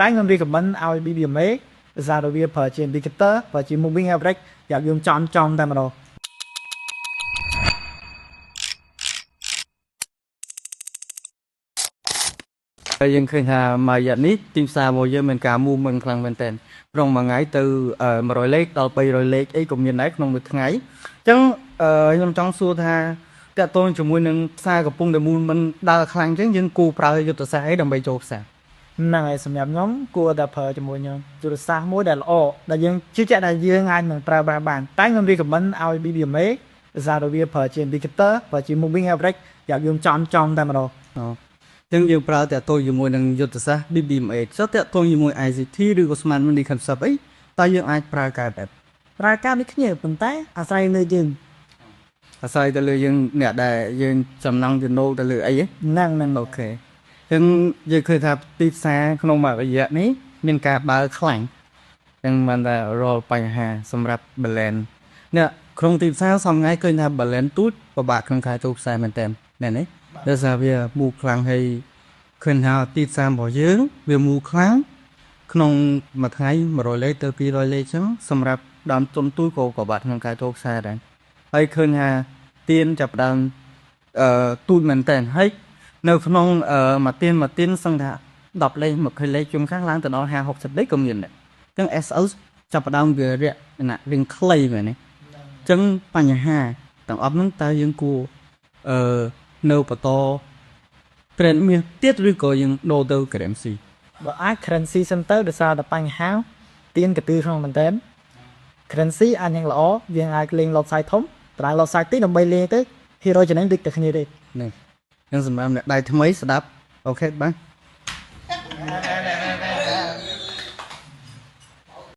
តែខ្ញុំរៀបខមមិនឲ្យ BBMA ដោយសារតែវាប្រើជា indicator ប្រើជា moving average យ៉ាងយើងចំតែម្ដងយើងឃើញថាមួយរយៈនេះទីផ្សាររបស់យើងមានការ movement ខ្លាំងមែនទែនក្នុងមួយថ្ងៃទៅ100លេខដល់300លេខអីក៏មានដែរក្នុងមួយថ្ងៃអញ្ចឹងខ្ញុំចង់សួរថាតើតើជាមួយនឹងផ្សារកំពុងតែ movement ដើរខ្លាំងអញ្ចឹងយើងគួរប្រើយុទ្ធសាស្ត្រអីដើម្បីចូលផ្សារហ្នឹងហើយសម្រាប់ខ្ញុំគួរតែប្រើជាមួយខ្ញុំយុទ្ធសាស្ត្រមួយដែលល្អដែលយើងជឿជាក់ថាយើងអាចនឹងប្រើប្រាស់បានតែខ្ញុំរៀបខមមិនឲ្យ BBMA ដោយសារតែវាប្រើជា indicator ប្រើជា moving average យ៉ាងយើងចំតែម្ដងចឹងយើងប្រើតែតូចជាមួយនឹងយុទ្ធសាស្ត្រ BBMA ចុះតើតូចជាមួយ ICT ឬក៏ Smart Money Concept អីតើយើងអាចប្រើការបែបប្រើការដូចគ្នាប៉ុន្តែអាស្រ័យលើយើងអាស្រ័យទៅលើយើងអ្នកដែលយើងចំណាំងចំណូលទៅលើអីហ្នឹងអូខេចឹងយើងឃើញថាទីផ្សារក្នុងមួយរយៈនេះមានការបើកខ្លាំងចឹងមិនតែរាល់បញ្ហាសម្រាប់ balance នេះក្នុងទីផ្សារសប្តាហ៍ឃើញថា balance ទូចពិបាកក្នុងការចូលផ្សារមែនតើមែនទេដោយសារវាមូខ្លាំងហើយឃើញថាទីផ្សាររបស់យើងវាមូខ្លាំងក្នុងមួយថ្ងៃ100លេខទៅ200លេខចឹងសម្រាប់ដើមទុនទូចក៏ពិបាកក្នុងការចូលផ្សារដែរហើយឃើញថាទៀនចាប់ដើមទូចមែនតើហើយនៅក្នុងមួយទៀនសឹងថា10លេខ20លេខជុំខាងឡើងទៅដល់50 60លេខក៏មានដែរអញ្ចឹង SO ចាប់ដើមវារៀងខ្លីមែនទេអញ្ចឹងបញ្ហាទាំងអស់ហ្នឹងតើយើងគួរនៅបន្ត trend មានទៀតឬក៏យើងដូរទៅ currency បើអាច currency center ដោយសារតែបញ្ហាទៀនកន្ទឿក្នុងមែនតើ currency អាចយ៉ាងល្អយើងអាចលេង lot size ធំតារាង lot size តិចដើម្បីលេងទៅ hero ចំណេញដូចតែគ្នាទេហ្នឹងអញ្ចឹងសម្រាប់អ្នកដៃថ្មីស្ដាប់អូខេបាទ